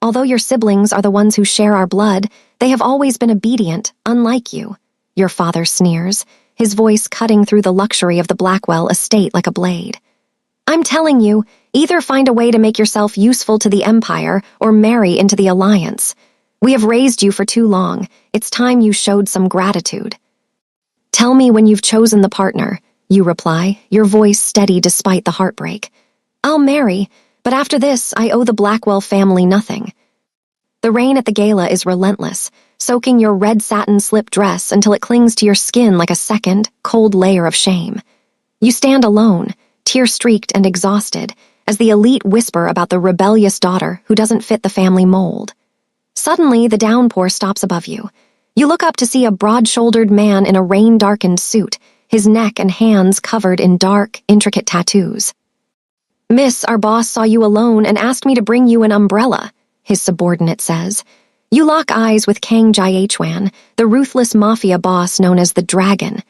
Although your siblings are the ones who share our blood, they have always been obedient, unlike you. Your father sneers, his voice cutting through the luxury of the Blackwell estate like a blade. I'm telling you, either find a way to make yourself useful to the Empire or marry into the Alliance. We have raised you for too long. It's time you showed some gratitude. Tell me when you've chosen the partner, you reply, your voice steady despite the heartbreak. I'll marry, but after this, I owe the Blackwell family nothing. The rain at the gala is relentless, soaking your red satin slip dress until it clings to your skin like a second, cold layer of shame. You stand alone, tear-streaked and exhausted, as the elite whisper about the rebellious daughter who doesn't fit the family mold. Suddenly, the downpour stops above you. You look up to see a broad-shouldered man in a rain-darkened suit, his neck and hands covered in dark, intricate tattoos. Miss, our boss saw you alone and asked me to bring you an umbrella, his subordinate says. You lock eyes with Kang Jiechwan, the ruthless mafia boss known as the Dragon.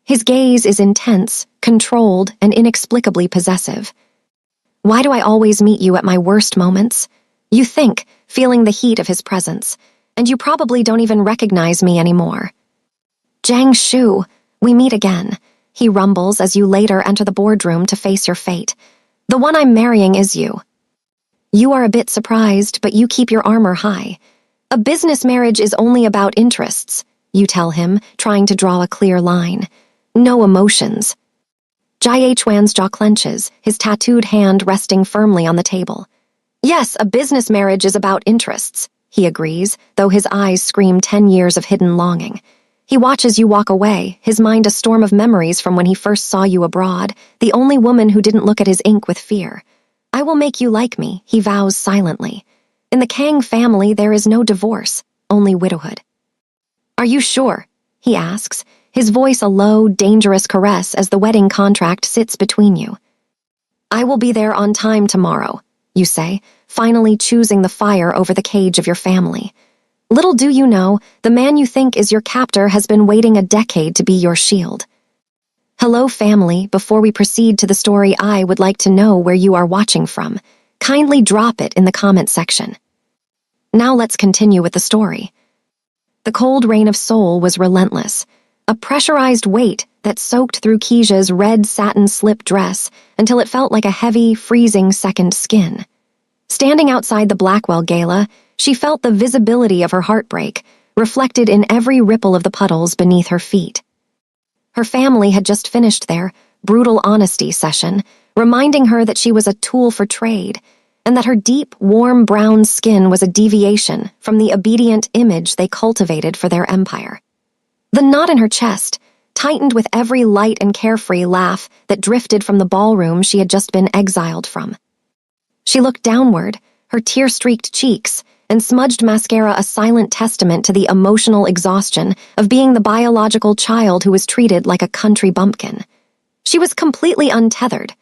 His gaze is intense, controlled, and inexplicably possessive. Why do I always meet you at my worst moments? You think, feeling the heat of his presence, and you probably don't even recognize me anymore. Jiang Shu, we meet again, he rumbles as you later enter the boardroom to face your fate. The one I'm marrying is you. You are a bit surprised, but you keep your armor high. A business marriage is only about interests, you tell him, trying to draw a clear line. No emotions. Jiechwan's jaw clenches, his tattooed hand resting firmly on the table. Yes, a business marriage is about interests, he agrees, though his eyes scream 10 years of hidden longing. He watches you walk away, his mind a storm of memories from when he first saw you abroad, the only woman who didn't look at his ink with fear. I will make you like me, he vows silently. In the Kang family, there is no divorce, only widowhood. Are you sure? He asks, his voice a low, dangerous caress as the wedding contract sits between you. I will be there on time tomorrow, you say, finally choosing the fire over the cage of your family. Little do you know, the man you think is your captor has been waiting a decade to be your shield. Hello, family. Before we proceed to the story, I would like to know where you are watching from. Kindly drop it in the comment section. Now let's continue with the story. The cold rain of Seoul was relentless, a pressurized weight that soaked through Keisha's red satin slip dress until it felt like a heavy, freezing second skin. Standing outside the Blackwell Gala, she felt the visibility of her heartbreak, reflected in every ripple of the puddles beneath her feet. Her family had just finished their brutal honesty session, reminding her that she was a tool for trade, and that her deep, warm brown skin was a deviation from the obedient image they cultivated for their empire. The knot in her chest tightened with every light and carefree laugh that drifted from the ballroom she had just been exiled from. She looked downward, her tear-streaked cheeks, and smudged mascara a silent testament to the emotional exhaustion of being the biological child who was treated like a country bumpkin. She was completely untethered,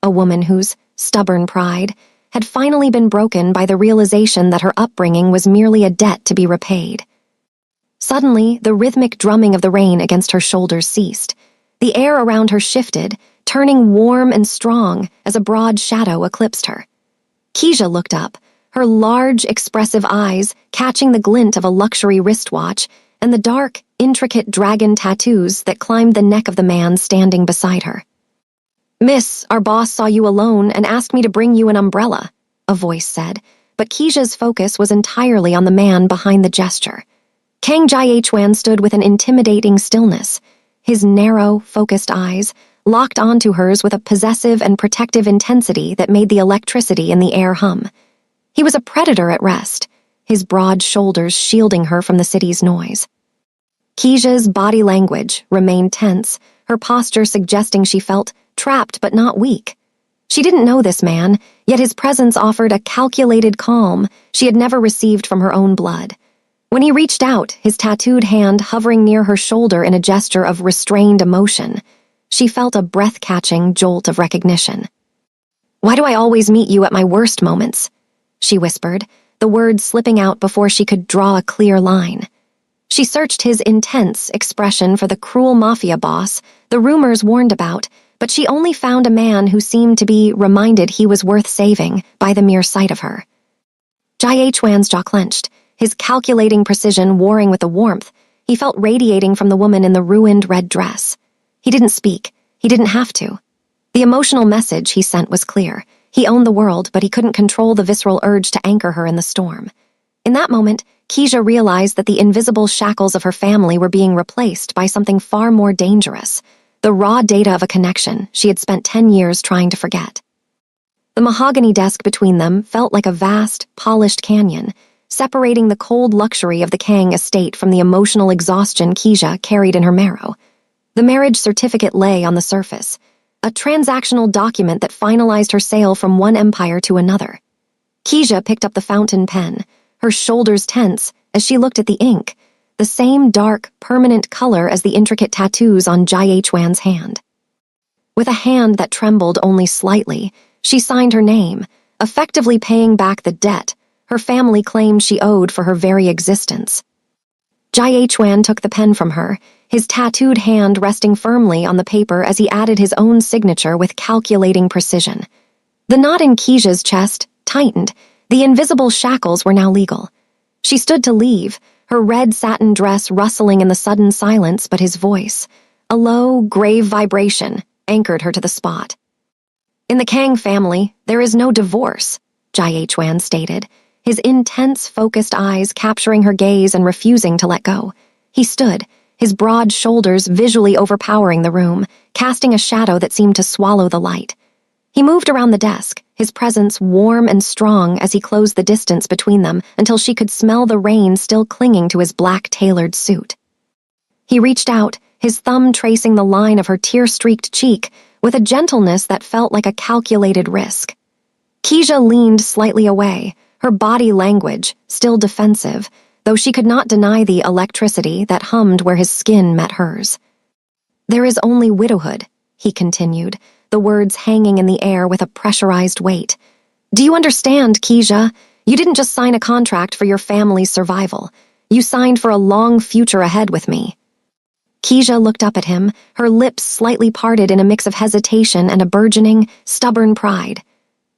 a woman whose stubborn pride had finally been broken by the realization that her upbringing was merely a debt to be repaid. Suddenly, the rhythmic drumming of the rain against her shoulders ceased. The air around her shifted, turning warm and strong as a broad shadow eclipsed her. Keisha looked up, her large, expressive eyes catching the glint of a luxury wristwatch and the dark, intricate dragon tattoos that climbed the neck of the man standing beside her. Miss, our boss saw you alone and asked me to bring you an umbrella, a voice said, but Keisha's focus was entirely on the man behind the gesture. Kang Jiechwan stood with an intimidating stillness, his narrow, focused eyes locked onto hers with a possessive and protective intensity that made the electricity in the air hum. He was a predator at rest, his broad shoulders shielding her from the city's noise. Keisha's body language remained tense, her posture suggesting she felt trapped but not weak. She didn't know this man, yet his presence offered a calculated calm she had never received from her own blood. When he reached out, his tattooed hand hovering near her shoulder in a gesture of restrained emotion, she felt a breath-catching jolt of recognition. Why do I always meet you at my worst moments? She whispered, the words slipping out before she could draw a clear line. She searched his intense expression for the cruel mafia boss the rumors warned about, but she only found a man who seemed to be reminded he was worth saving by the mere sight of her. Jie Chuan's jaw clenched, his calculating precision warring with the warmth he felt radiating from the woman in the ruined red dress. He didn't speak. He didn't have to. The emotional message he sent was clear. He owned the world, but he couldn't control the visceral urge to anchor her in the storm. In that moment, Keisha realized that the invisible shackles of her family were being replaced by something far more dangerous, the raw data of a connection she had spent 10 years trying to forget. The mahogany desk between them felt like a vast, polished canyon, separating the cold luxury of the Kang estate from the emotional exhaustion Keisha carried in her marrow. The marriage certificate lay on the surface, a transactional document that finalized her sale from one empire to another. Keisha picked up the fountain pen, her shoulders tense as she looked at the ink, the same dark, permanent color as the intricate tattoos on Jie Chuan's hand. With a hand that trembled only slightly, she signed her name, effectively paying back the debt her family claimed she owed for her very existence. Jie Chuan took the pen from her, his tattooed hand resting firmly on the paper as he added his own signature with calculating precision. The knot in Keisha's chest tightened. The invisible shackles were now legal. She stood to leave, her red satin dress rustling in the sudden silence, but his voice, a low, grave vibration, anchored her to the spot. "In the Kang family, there is no divorce," Jie Chuan stated, his intense, focused eyes capturing her gaze and refusing to let go. He stood, his broad shoulders visually overpowering the room, casting a shadow that seemed to swallow the light. He moved around the desk, his presence warm and strong as he closed the distance between them until she could smell the rain still clinging to his black tailored suit. He reached out, his thumb tracing the line of her tear-streaked cheek with a gentleness that felt like a calculated risk. Keisha leaned slightly away, her body language still defensive, though she could not deny the electricity that hummed where his skin met hers. "There is only widowhood," he continued, the words hanging in the air with a pressurized weight. "Do you understand, Keisha? You didn't just sign a contract for your family's survival. You signed for a long future ahead with me." Keisha looked up at him, her lips slightly parted in a mix of hesitation and a burgeoning, stubborn pride.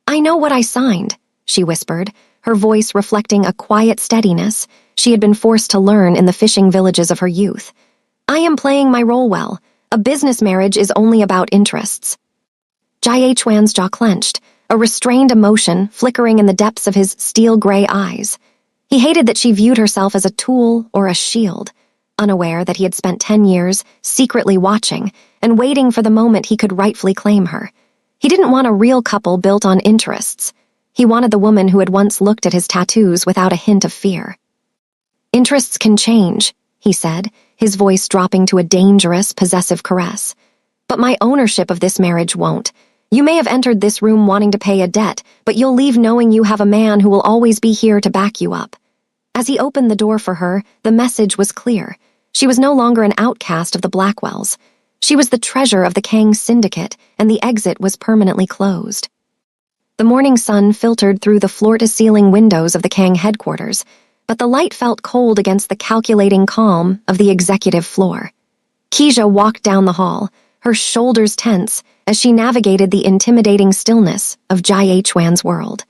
"I know what I signed," she whispered, her voice reflecting a quiet steadiness she had been forced to learn in the fishing villages of her youth. "I am playing my role well. A business marriage is only about interests." Jie Chuan's jaw clenched, a restrained emotion flickering in the depths of his steel-gray eyes. He hated that she viewed herself as a tool or a shield, unaware that he had spent 10 years secretly watching and waiting for the moment he could rightfully claim her. He didn't want a real couple built on interests. He wanted the woman who had once looked at his tattoos without a hint of fear. "Interests can change," he said, his voice dropping to a dangerous, possessive caress. "But my ownership of this marriage won't. You may have entered this room wanting to pay a debt, but you'll leave knowing you have a man who will always be here to back you up." As he opened the door for her, the message was clear. She was no longer an outcast of the Blackwells. She was the treasure of the Kang syndicate, and the exit was permanently closed. The morning sun filtered through the floor-to-ceiling windows of the Kang headquarters, but the light felt cold against the calculating calm of the executive floor. Keisha walked down the hall, her shoulders tense as she navigated the intimidating stillness of Jie Chuan's world.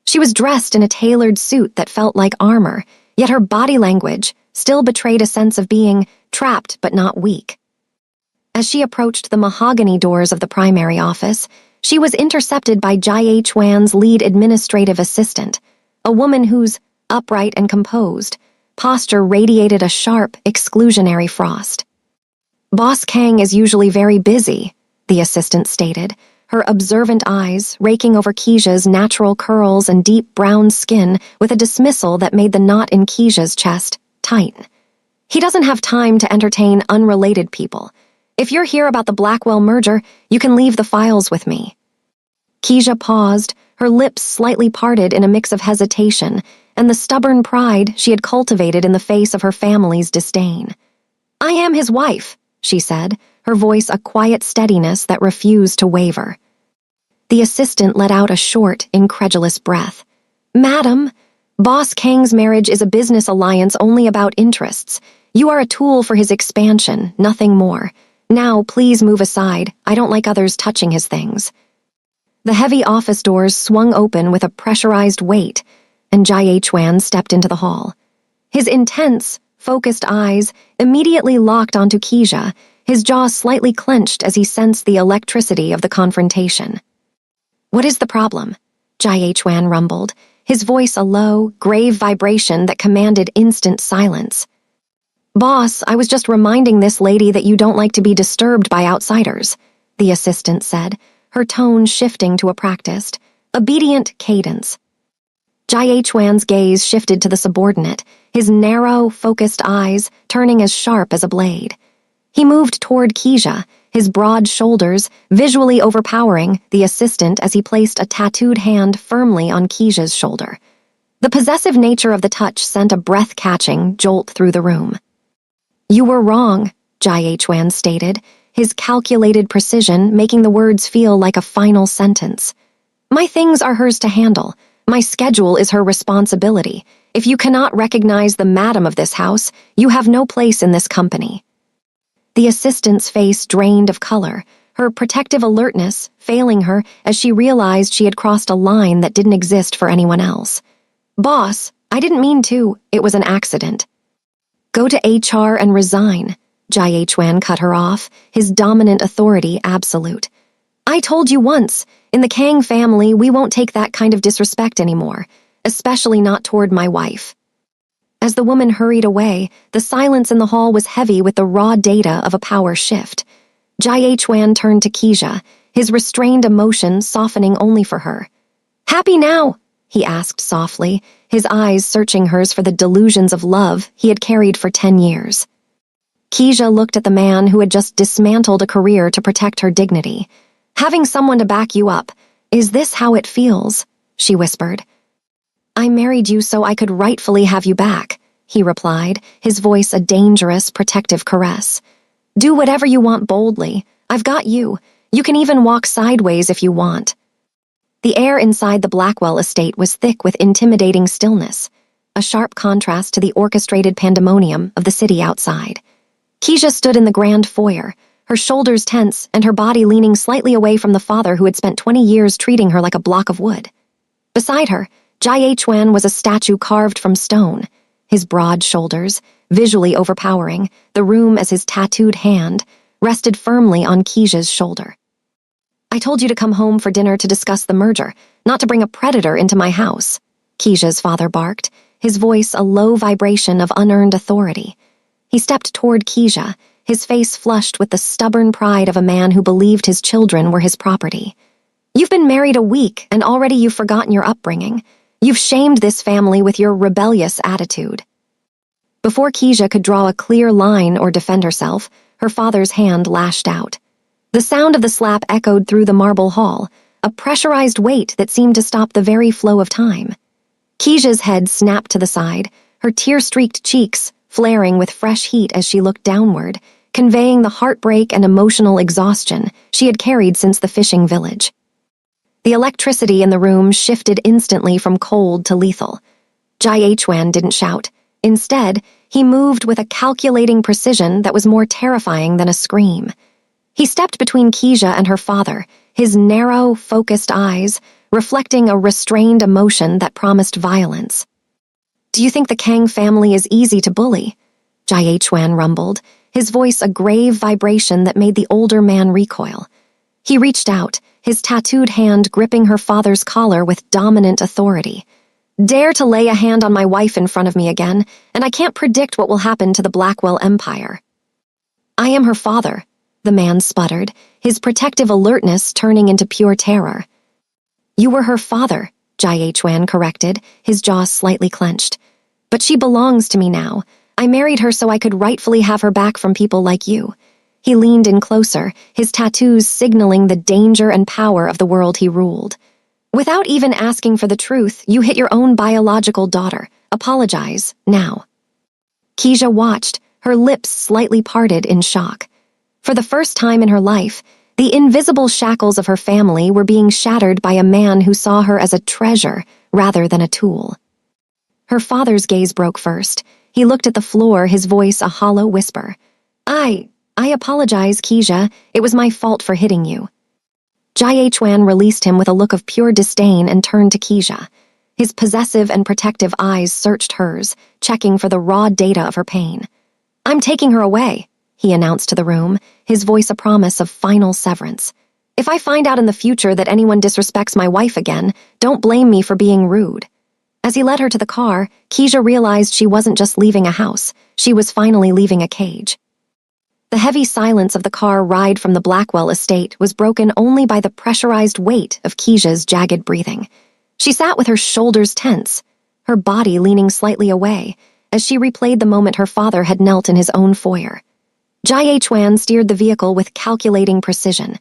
She was dressed in a tailored suit that felt like armor, yet her body language still betrayed a sense of being trapped but not weak. As she approached the mahogany doors of the primary office, she was intercepted by Jie Chuan's lead administrative assistant, a woman whose upright and composed posture radiated a sharp, exclusionary frost. "Boss Kang is usually very busy," the assistant stated, her observant eyes raking over Keisha's natural curls and deep brown skin with a dismissal that made the knot in Keisha's chest tighten. "He doesn't have time to entertain unrelated people. If you're here about the Blackwell merger, you can leave the files with me." Keisha paused, her lips slightly parted in a mix of hesitation and the stubborn pride she had cultivated in the face of her family's disdain. "I am his wife," she said, her voice a quiet steadiness that refused to waver. The assistant let out a short, incredulous breath. "Madam, Boss Kang's marriage is a business alliance only about interests. You are a tool for his expansion, nothing more. Now, please move aside. I don't like others touching his things." The heavy office doors swung open with a pressurized weight, and Jai Chuan stepped into the hall. His intense, focused eyes immediately locked onto Keisha, his jaw slightly clenched as he sensed the electricity of the confrontation. "What is the problem?" Jai Chuan rumbled, his voice a low, grave vibration that commanded instant silence. "Boss, I was just reminding this lady that you don't like to be disturbed by outsiders," the assistant said, her tone shifting to a practiced, obedient cadence. Jai Chuan's gaze shifted to the subordinate, his narrow, focused eyes turning as sharp as a blade. He moved toward Keisha, his broad shoulders visually overpowering the assistant as he placed a tattooed hand firmly on Keisha's shoulder. The possessive nature of the touch sent a breath-catching jolt through the room. "You were wrong," Jai Chuan stated, his calculated precision making the words feel like a final sentence. "My things are hers to handle. My schedule is her responsibility. If you cannot recognize the madam of this house, you have no place in this company." The assistant's face drained of color, her protective alertness failing her as she realized she had crossed a line that didn't exist for anyone else. "Boss, I didn't mean to. It was an accident." "Go to HR and resign," Jai Chuan cut her off, his dominant authority absolute. "I told you once, in the Kang family, we won't take that kind of disrespect anymore, especially not toward my wife." As the woman hurried away, the silence in the hall was heavy with the raw data of a power shift. Jai Chuan turned to Keisha, his restrained emotion softening only for her. "Happy now?" he asked softly, his eyes searching hers for the delusions of love he had carried for 10 years. Keisha looked at the man who had just dismantled a career to protect her dignity. "Having someone to back you up, is this how it feels?" she whispered. "I married you so I could rightfully have you back," he replied, his voice a dangerous, protective caress. "Do whatever you want boldly. I've got you. You can even walk sideways if you want." The air inside the Blackwell estate was thick with intimidating stillness, a sharp contrast to the orchestrated pandemonium of the city outside. Keisha stood in the grand foyer, her shoulders tense and her body leaning slightly away from the father who had spent 20 years treating her like a block of wood. Beside her, Jai Chuan was a statue carved from stone, his broad shoulders, visually overpowering, the room as his tattooed hand, rested firmly on Keisha's shoulder. "I told you to come home for dinner to discuss the merger, not to bring a predator into my house," Keisha's father barked, his voice a low vibration of unearned authority. He stepped toward Keisha, his face flushed with the stubborn pride of a man who believed his children were his property. "You've been married a week, and already you've forgotten your upbringing. You've shamed this family with your rebellious attitude." Before Keisha could draw a clear line or defend herself, her father's hand lashed out. The sound of the slap echoed through the marble hall, a pressurized weight that seemed to stop the very flow of time. Keisha's head snapped to the side, her tear-streaked cheeks flaring with fresh heat as she looked downward, conveying the heartbreak and emotional exhaustion she had carried since the fishing village. The electricity in the room shifted instantly from cold to lethal. Jai Chuan didn't shout. Instead, he moved with a calculating precision that was more terrifying than a scream. He stepped between Keisha and her father, his narrow, focused eyes reflecting a restrained emotion that promised violence. "Do you think the Kang family is easy to bully?" Jai Chuan rumbled, his voice a grave vibration that made the older man recoil. He reached out, his tattooed hand gripping her father's collar with dominant authority. "Dare to lay a hand on my wife in front of me again, and I can't predict what will happen to the Blackwell Empire." "I am her father," the man sputtered, his protective alertness turning into pure terror. "You were her father," Jai Chuan corrected, his jaw slightly clenched. "But she belongs to me now. I married her so I could rightfully have her back from people like you." He leaned in closer, his tattoos signaling the danger and power of the world he ruled. "Without even asking for the truth, you hit your own biological daughter. Apologize, now." Keisha watched, her lips slightly parted in shock. For the first time in her life, the invisible shackles of her family were being shattered by a man who saw her as a treasure rather than a tool. Her father's gaze broke first. He looked at the floor, his voice a hollow whisper. I apologize, Keisha. It was my fault for hitting you." Jai Chuan released him with a look of pure disdain and turned to Keisha. His possessive and protective eyes searched hers, checking for the raw data of her pain. "I'm taking her away," he announced to the room, his voice a promise of final severance. "If I find out in the future that anyone disrespects my wife again, don't blame me for being rude." As he led her to the car, Keisha realized she wasn't just leaving a house, she was finally leaving a cage. The heavy silence of the car ride from the Blackwell estate was broken only by the pressurized weight of Keisha's jagged breathing. She sat with her shoulders tense, her body leaning slightly away, as she replayed the moment her father had knelt in his own foyer. Jai Chuan steered the vehicle with calculating precision,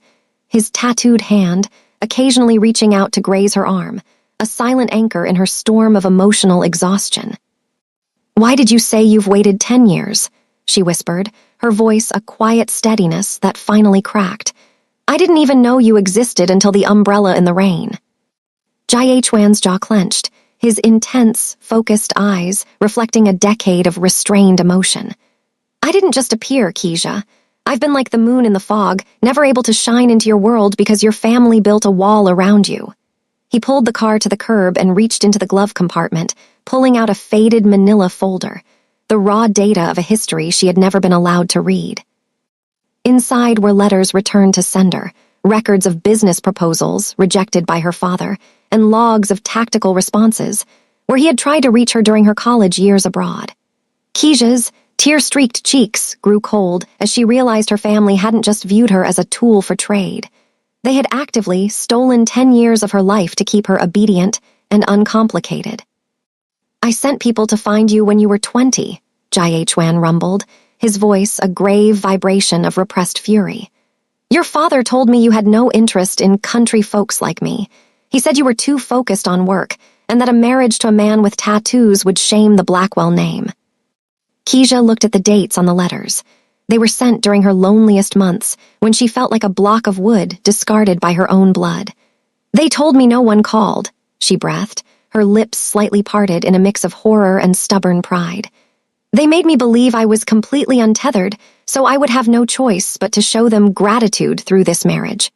his tattooed hand occasionally reaching out to graze her arm, a silent anchor in her storm of emotional exhaustion. "Why did you say you've waited 10 years?" she whispered, her voice a quiet steadiness that finally cracked. "I didn't even know you existed until the umbrella in the rain." Jai Chuan's jaw clenched, his intense, focused eyes reflecting a decade of restrained emotion. "I didn't just appear, Keisha. I've been like the moon in the fog, never able to shine into your world because your family built a wall around you." He pulled the car to the curb and reached into the glove compartment, pulling out a faded manila folder, the raw data of a history she had never been allowed to read. Inside were letters returned to sender, records of business proposals rejected by her father, and logs of tactical responses, where he had tried to reach her during her college years abroad. Keisha's tear-streaked cheeks grew cold as she realized her family hadn't just viewed her as a tool for trade. They had actively stolen 10 years of her life to keep her obedient and uncomplicated. "I sent people to find you when you were 20, Jai Chuan rumbled, his voice a grave vibration of repressed fury. "Your father told me you had no interest in country folks like me. He said you were too focused on work, and that a marriage to a man with tattoos would shame the Blackwell name." Keisha looked at the dates on the letters. They were sent during her loneliest months, when she felt like a block of wood discarded by her own blood. "They told me no one called," she breathed, her lips slightly parted in a mix of horror and stubborn pride. "They made me believe I was completely untethered, so I would have no choice but to show them gratitude through this marriage."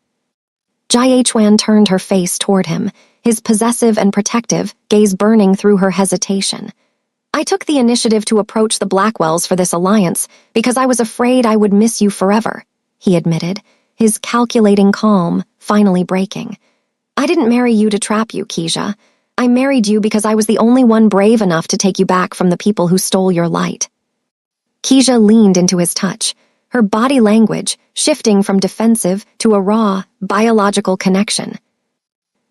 Jai Chuan turned her face toward him, his possessive and protective gaze burning through her hesitation. "I took the initiative to approach the Blackwells for this alliance because I was afraid I would miss you forever," he admitted, his calculating calm finally breaking. "I didn't marry you to trap you, Keisha. I married you because I was the only one brave enough to take you back from the people who stole your light." Keisha leaned into his touch, her body language shifting from defensive to a raw, biological connection.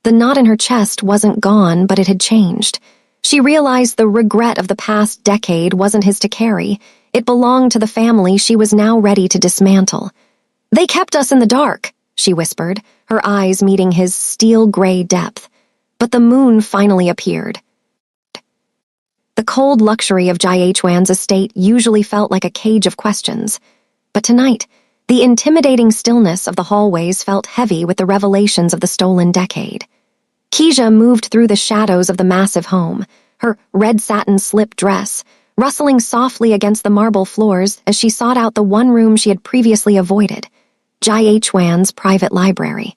The knot in her chest wasn't gone, but it had changed. She realized the regret of the past decade wasn't his to carry. It belonged to the family she was now ready to dismantle. "They kept us in the dark," she whispered, her eyes meeting his steel-gray depth. "But the moon finally appeared." The cold luxury of Jai Chuan's estate usually felt like a cage of questions. But tonight, the intimidating stillness of the hallways felt heavy with the revelations of the stolen decade. Keisha moved through the shadows of the massive home, her red satin slip dress rustling softly against the marble floors as she sought out the one room she had previously avoided, Jai Chuan's private library.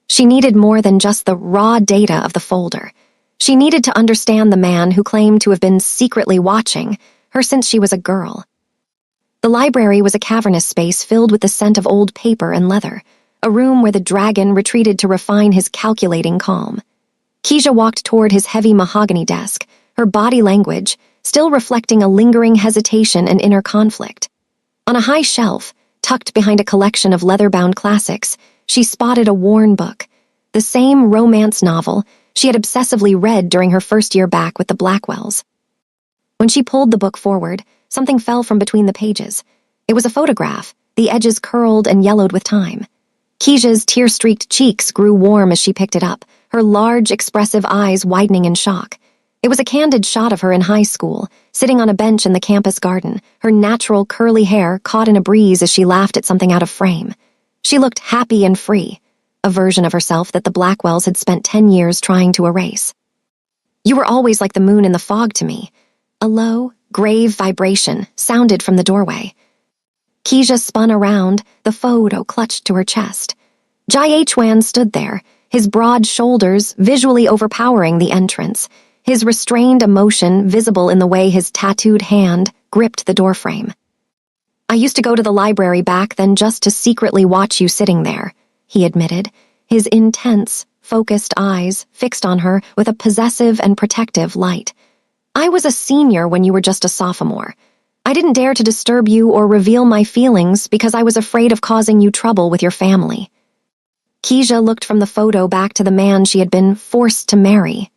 She needed more than just the raw data of the folder. She needed to understand the man who claimed to have been secretly watching her since she was a girl. The library was a cavernous space filled with the scent of old paper and leather, a room where the dragon retreated to refine his calculating calm. Keisha walked toward his heavy mahogany desk, her body language still reflecting a lingering hesitation and inner conflict. On a high shelf, tucked behind a collection of leather-bound classics, she spotted a worn book, the same romance novel she had obsessively read during her first year back with the Blackwells. When she pulled the book forward, something fell from between the pages. It was a photograph, the edges curled and yellowed with time. Keisha's tear-streaked cheeks grew warm as she picked it up, her large, expressive eyes widening in shock. It was a candid shot of her in high school, sitting on a bench in the campus garden, her natural curly hair caught in a breeze as she laughed at something out of frame. She looked happy and free, a version of herself that the Blackwells had spent 10 years trying to erase. "You were always like the moon in the fog to me." A low, grave vibration sounded from the doorway. Keisha spun around, the photo clutched to her chest. Jai Chuan stood there, his broad shoulders visually overpowering the entrance, his restrained emotion visible in the way his tattooed hand gripped the doorframe. "I used to go to the library back then just to secretly watch you sitting there," he admitted, his intense, focused eyes fixed on her with a possessive and protective light. "I was a senior when you were just a sophomore. I didn't dare to disturb you or reveal my feelings because I was afraid of causing you trouble with your family." Keisha looked from the photo back to the man she had been forced to marry.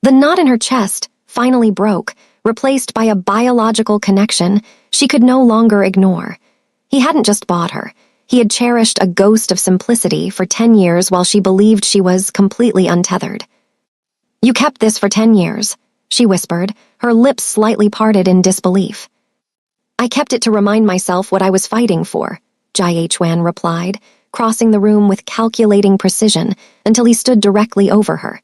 The knot in her chest finally broke, replaced by a biological connection she could no longer ignore. He hadn't just bought her. He had cherished a ghost of simplicity for 10 years while she believed she was completely untethered. "You kept this for 10 years, she whispered, her lips slightly parted in disbelief. "I kept it to remind myself what I was fighting for," Jai-Chuan replied, crossing the room with calculating precision until he stood directly over her.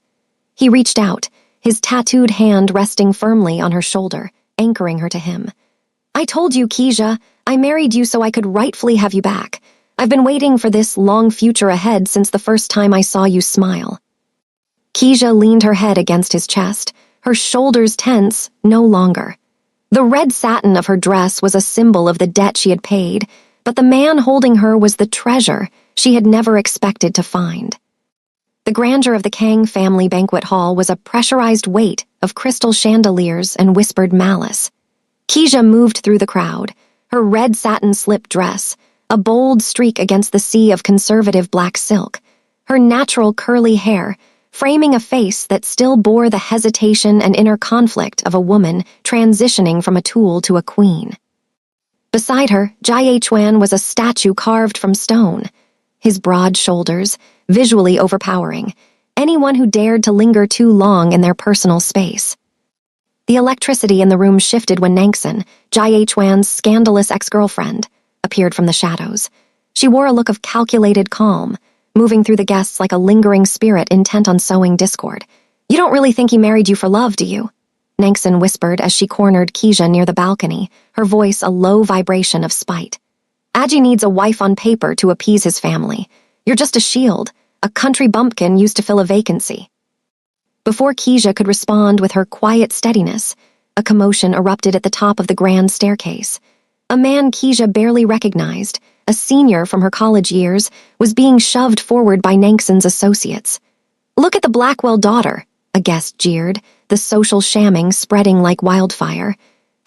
He reached out, his tattooed hand resting firmly on her shoulder, anchoring her to him. "I told you, Keisha, I married you so I could rightfully have you back. I've been waiting for this long future ahead since the first time I saw you smile." Keisha leaned her head against his chest, her shoulders tense no longer. The red satin of her dress was a symbol of the debt she had paid, but the man holding her was the treasure she had never expected to find. The grandeur of the Kang family banquet hall was a pressurized weight of crystal chandeliers and whispered malice. Keisha moved through the crowd, her red satin slip dress, a bold streak against the sea of conservative black silk, her natural curly hair framing a face that still bore the hesitation and inner conflict of a woman transitioning from a tool to a queen. Beside her, Jai-Chuan was a statue carved from stone, his broad shoulders visually overpowering anyone who dared to linger too long in their personal space. The electricity in the room shifted when Nangsen, Jai-Chuan's scandalous ex-girlfriend, appeared from the shadows. She wore a look of calculated calm, moving through the guests like a lingering spirit intent on sowing discord. "You don't really think he married you for love, do you?" Nangsen whispered as she cornered Keisha near the balcony, her voice a low vibration of spite. "Aji needs a wife on paper to appease his family. You're just a shield, a country bumpkin used to fill a vacancy." Before Keisha could respond with her quiet steadiness, a commotion erupted at the top of the grand staircase. A man Keisha barely recognized, a senior from her college years, was being shoved forward by Nangsen's associates. "Look at the Blackwell daughter," a guest jeered, the social shamming spreading like wildfire,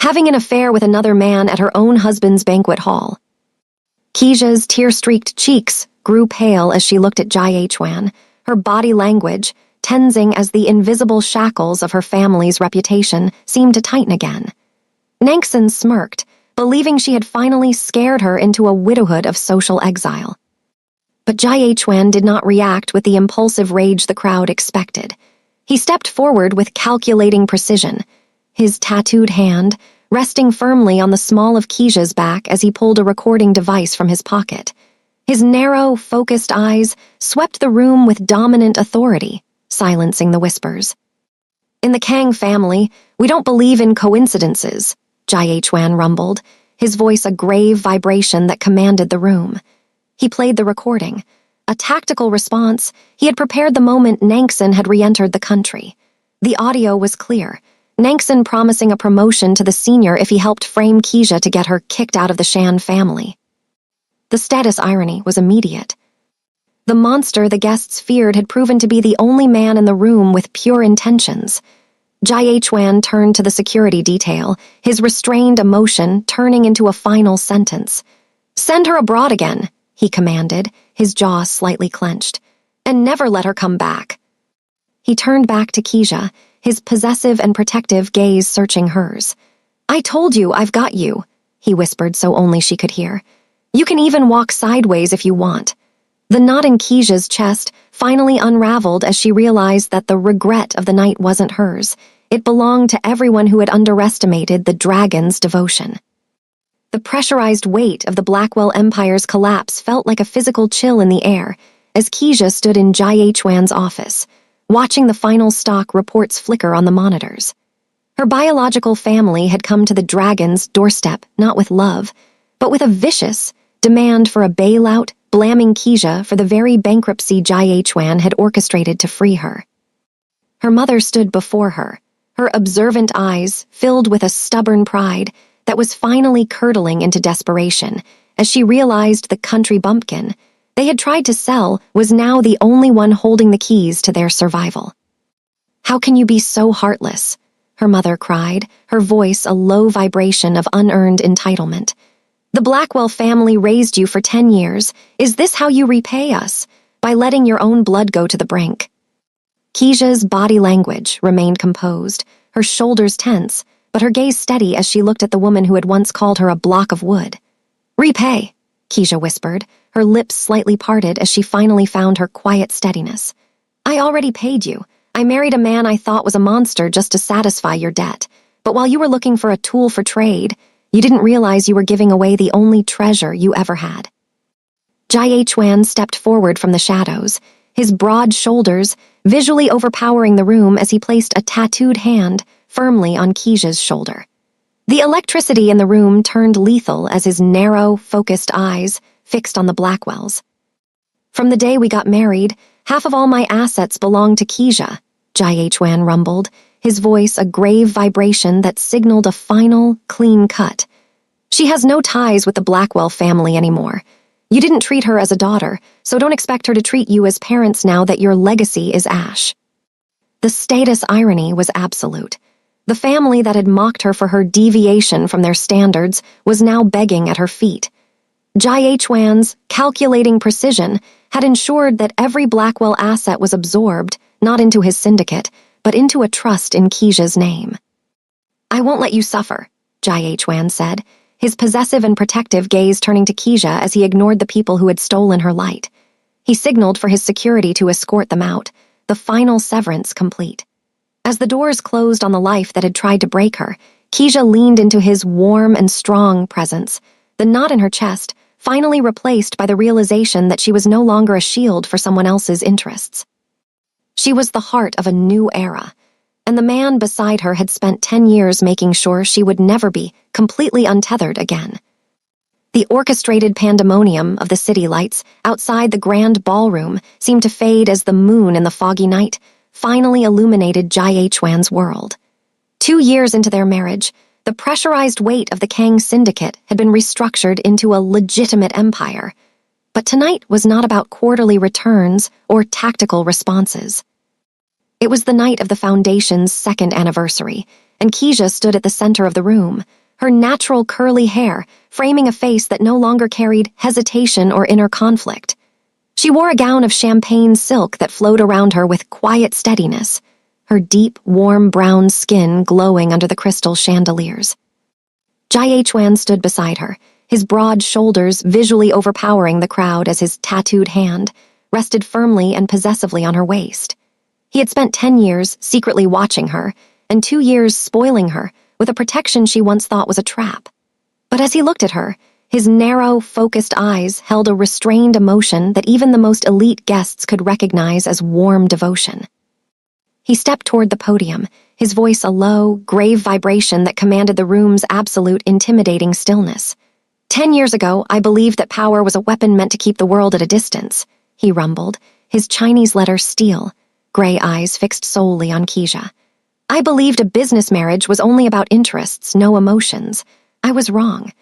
"having an affair with another man at her own husband's banquet hall." Keisha's tear-streaked cheeks grew pale as she looked at Jai-Chuan, her body language tensing as the invisible shackles of her family's reputation seemed to tighten again. Nangsen smirked, believing she had finally scared her into a widowhood of social exile. But Jai-Chuan did not react with the impulsive rage the crowd expected. He stepped forward with calculating precision, his tattooed hand resting firmly on the small of Keisha's back as he pulled a recording device from his pocket. His narrow, focused eyes swept the room with dominant authority, silencing the whispers. "In the Kang family, we don't believe in coincidences," Jai-Chuan rumbled, his voice a grave vibration that commanded the room. He played the recording. A tactical response, he had prepared the moment Nangsen had re-entered the country. The audio was clear, Nangsen promising a promotion to the senior if he helped frame Keisha to get her kicked out of the Shan family. The status irony was immediate. The monster the guests feared had proven to be the only man in the room with pure intentions. Jai-Chuan turned to the security detail, his restrained emotion turning into a final sentence. "Send her abroad again," he commanded, his jaw slightly clenched, "and never let her come back." He turned back to Keisha, his possessive and protective gaze searching hers. "I told you I've got you," he whispered so only she could hear. "You can even walk sideways if you want." The knot in Keisha's chest finally unraveled as she realized that the regret of the night wasn't hers. It belonged to everyone who had underestimated the dragon's devotion. The pressurized weight of the Blackwell Empire's collapse felt like a physical chill in the air as Keisha stood in Jai-Chuan's office, watching the final stock reports flicker on the monitors. Her biological family had come to the dragon's doorstep not with love, but with a vicious demand for a bailout blaming Keisha for the very bankruptcy Jai-Hwan had orchestrated to free her. Her mother stood before her, her observant eyes filled with a stubborn pride that was finally curdling into desperation as she realized the country bumpkin they had tried to sell was now the only one holding the keys to their survival. "How can you be so heartless?" her mother cried, her voice a low vibration of unearned entitlement. "The Blackwell family raised you for 10 years. Is this how you repay us? By letting your own blood go to the brink?" Keisha's body language remained composed, her shoulders tense, but her gaze steady as she looked at the woman who had once called her a block of wood. "Repay," Keisha whispered, her lips slightly parted as she finally found her quiet steadiness. "I already paid you. I married a man I thought was a monster just to satisfy your debt. But while you were looking for a tool for trade, you didn't realize you were giving away the only treasure you ever had." Jai-Hwan stepped forward from the shadows, his broad shoulders visually overpowering the room as he placed a tattooed hand firmly on Keisha's shoulder. The electricity in the room turned lethal as his narrow, focused eyes fixed on the Blackwells. "From the day we got married, half of all my assets belong to Keisha," Jai-Hwan rumbled, his voice a grave vibration that signaled a final, clean cut. "She has no ties with the Blackwell family anymore. You didn't treat her as a daughter, so don't expect her to treat you as parents now that your legacy is ash." The status irony was absolute. The family that had mocked her for her deviation from their standards was now begging at her feet. Jai-Hwan's calculating precision had ensured that every Blackwell asset was absorbed, not into his syndicate, but into a trust in Keisha's name. "I won't let you suffer," Jai-Hwan said, his possessive and protective gaze turning to Keisha as he ignored the people who had stolen her light. He signaled for his security to escort them out, the final severance complete. As the doors closed on the life that had tried to break her, Keisha leaned into his warm and strong presence, the knot in her chest finally replaced by the realization that she was no longer a shield for someone else's interests. She was the heart of a new era, and the man beside her had spent 10 years making sure she would never be completely untethered again. The orchestrated pandemonium of the city lights outside the grand ballroom seemed to fade as the moon in the foggy night finally illuminated Jai-Hwan's world. 2 years into their marriage, the pressurized weight of the Kang Syndicate had been restructured into a legitimate empire. But tonight was not about quarterly returns or tactical responses. It was the night of the Foundation's 2nd anniversary, and Keisha stood at the center of the room, her natural curly hair framing a face that no longer carried hesitation or inner conflict. She wore a gown of champagne silk that flowed around her with quiet steadiness, her deep, warm brown skin glowing under the crystal chandeliers. Jai-Hwan stood beside her, his broad shoulders visually overpowering the crowd as his tattooed hand rested firmly and possessively on her waist. He had spent 10 years secretly watching her, and 2 years spoiling her with a protection she once thought was a trap. But as he looked at her, his narrow, focused eyes held a restrained emotion that even the most elite guests could recognize as warm devotion. He stepped toward the podium, his voice a low, grave vibration that commanded the room's absolute, intimidating stillness. 10 years ago, I believed that power was a weapon meant to keep the world at a distance, he rumbled, his Chinese letter steel, gray eyes fixed solely on Keisha. I believed a business marriage was only about interests, no emotions. I was wrong.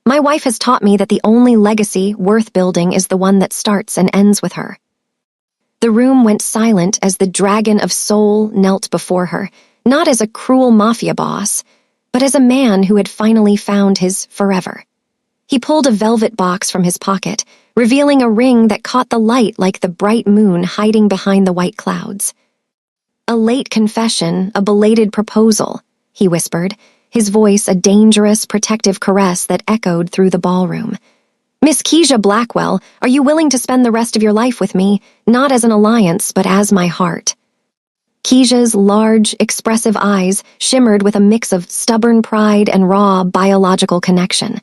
My wife has taught me that the only legacy worth building is the one that starts and ends with her. The room went silent as the dragon of soul knelt before her, not as a cruel mafia boss, but as a man who had finally found his forever. He pulled a velvet box from his pocket, revealing a ring that caught the light like the bright moon hiding behind the white clouds. "A late confession, a belated proposal," he whispered, his voice a dangerous, protective caress that echoed through the ballroom. "Miss Keisha Blackwell, are you willing to spend the rest of your life with me, not as an alliance, but as my heart?" Keisha's large, expressive eyes shimmered with a mix of stubborn pride and raw, biological connection.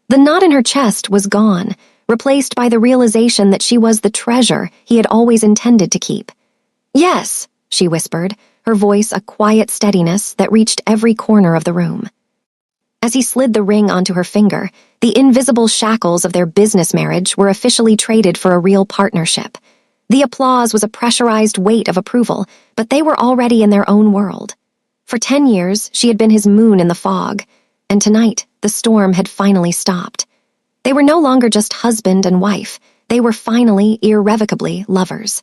The knot in her chest was gone, replaced by the realization that she was the treasure he had always intended to keep. "Yes," she whispered, her voice a quiet steadiness that reached every corner of the room. As he slid the ring onto her finger, The invisible shackles of their business marriage were officially traded for a real partnership. The applause was a pressurized weight of approval, but they were already in their own world. For 10 years, she had been his moon in the fog, and tonight, the storm had finally stopped. They were no longer just husband and wife. They were finally, irrevocably, lovers.